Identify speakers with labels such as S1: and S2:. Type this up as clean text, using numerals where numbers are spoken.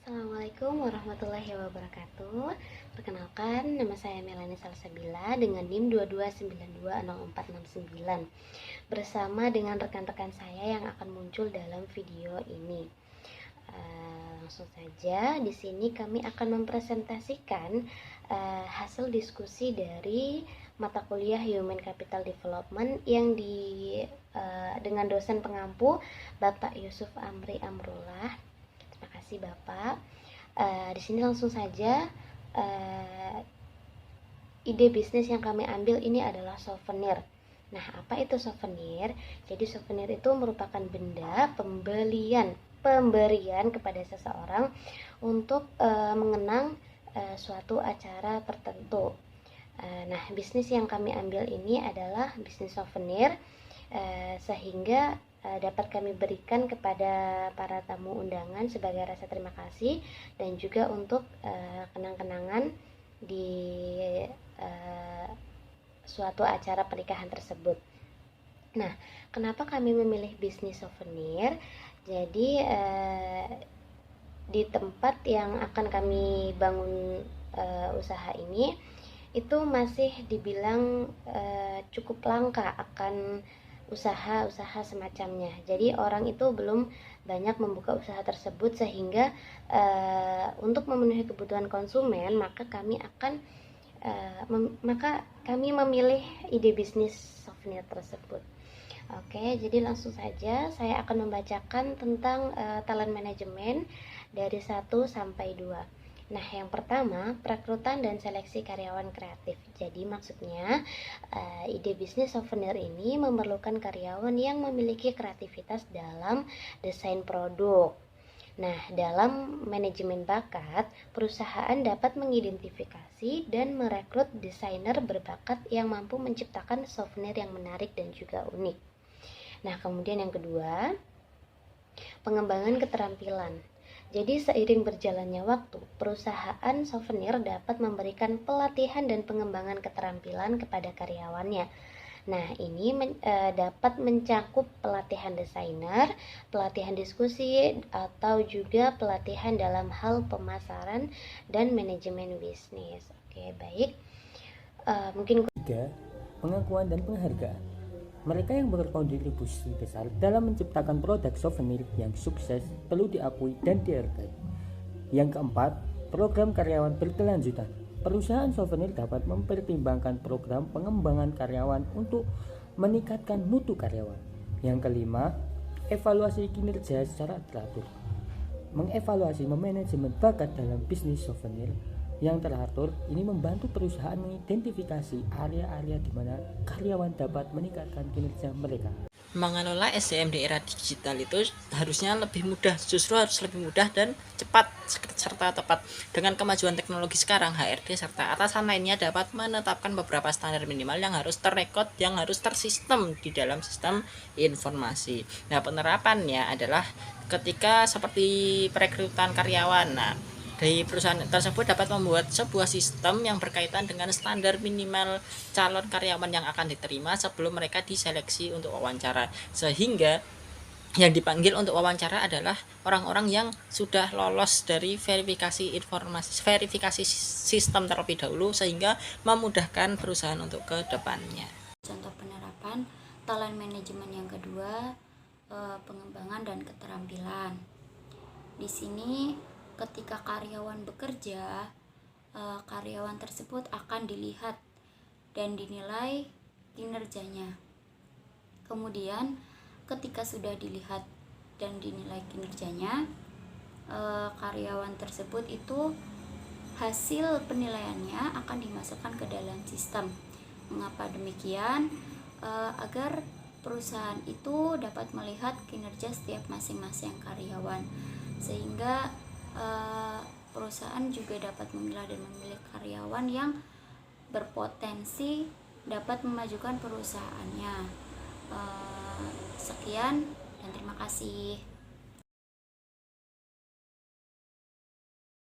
S1: Assalamualaikum warahmatullahi wabarakatuh. Perkenalkan, nama saya Melani Salsabila dengan NIM 22920469 bersama dengan rekan-rekan saya yang akan muncul dalam video ini. Langsung saja, di sini kami akan mempresentasikan hasil diskusi dari mata kuliah Human Capital Development yang dengan dosen pengampu Bapak Yusuf Amri Amrullah. Terima kasih Bapak. Di sini langsung saja, ide bisnis yang kami ambil ini adalah souvenir. Nah, apa itu souvenir? Jadi souvenir itu merupakan benda pemberian kepada seseorang untuk mengenang suatu acara tertentu. Nah, bisnis yang kami ambil ini adalah bisnis souvenir, sehingga dapat kami berikan kepada para tamu undangan sebagai rasa terima kasih dan juga untuk kenang-kenangan di suatu acara pernikahan tersebut. Nah, kenapa kami memilih bisnis souvenir? Jadi di tempat yang akan kami bangun usaha ini itu masih dibilang cukup langka akan usaha-usaha semacamnya. Jadi orang itu belum banyak membuka usaha tersebut, sehingga untuk memenuhi kebutuhan konsumen maka kami memilih ide bisnis souvenir tersebut. Oke, jadi langsung saja saya akan membacakan tentang talent management dari 1 sampai 2. Nah, yang pertama, perekrutan dan seleksi karyawan kreatif. Jadi maksudnya ide bisnis souvenir ini memerlukan karyawan yang memiliki kreativitas dalam desain produk. Nah, dalam manajemen bakat, perusahaan dapat mengidentifikasi dan merekrut desainer berbakat yang mampu menciptakan souvenir yang menarik dan juga unik. Nah, kemudian yang kedua, pengembangan keterampilan. Jadi seiring berjalannya waktu, perusahaan souvenir dapat memberikan pelatihan dan pengembangan keterampilan kepada karyawannya. Nah, ini dapat mencakup pelatihan desainer, pelatihan diskusi, atau juga pelatihan dalam hal pemasaran dan manajemen bisnis. Oke, baik. Mungkin
S2: 3. Pengakuan dan penghargaan. Mereka yang berkontribusi besar dalam menciptakan produk souvenir yang sukses perlu diakui dan dihargai. Yang keempat, program karyawan berkelanjutan. Perusahaan souvenir dapat mempertimbangkan program pengembangan karyawan untuk meningkatkan mutu karyawan. Yang kelima, evaluasi kinerja secara teratur. Mengevaluasi manajemen bakat dalam bisnis souvenir yang teratur ini membantu perusahaan mengidentifikasi area-area di mana karyawan dapat meningkatkan kinerja mereka.
S3: Mengelola SDM di era digital itu harusnya lebih mudah, justru harus lebih mudah dan cepat serta tepat. Dengan kemajuan teknologi sekarang, HRD serta atasan lainnya dapat menetapkan beberapa standar minimal yang harus terrekod, yang harus tersistem di dalam sistem informasi. Nah, penerapannya adalah ketika seperti perekrutan karyawan. Nah, dari perusahaan tersebut dapat membuat sebuah sistem yang berkaitan dengan standar minimal calon karyawan yang akan diterima sebelum mereka diseleksi untuk wawancara, sehingga yang dipanggil untuk wawancara adalah orang-orang yang sudah lolos dari verifikasi sistem terlebih dahulu, sehingga memudahkan perusahaan untuk ke depannya.
S4: Contoh penerapan talent management yang kedua, pengembangan dan keterampilan. Di sini ketika karyawan bekerja, karyawan tersebut akan dilihat dan dinilai kinerjanya. Kemudian ketika sudah dilihat dan dinilai kinerjanya, karyawan tersebut itu hasil penilaiannya akan dimasukkan ke dalam sistem. Mengapa demikian? Agar perusahaan itu dapat melihat kinerja setiap masing-masing karyawan, sehingga perusahaan juga dapat memilah dan memilih karyawan yang berpotensi dapat memajukan perusahaannya. Sekian dan terima kasih.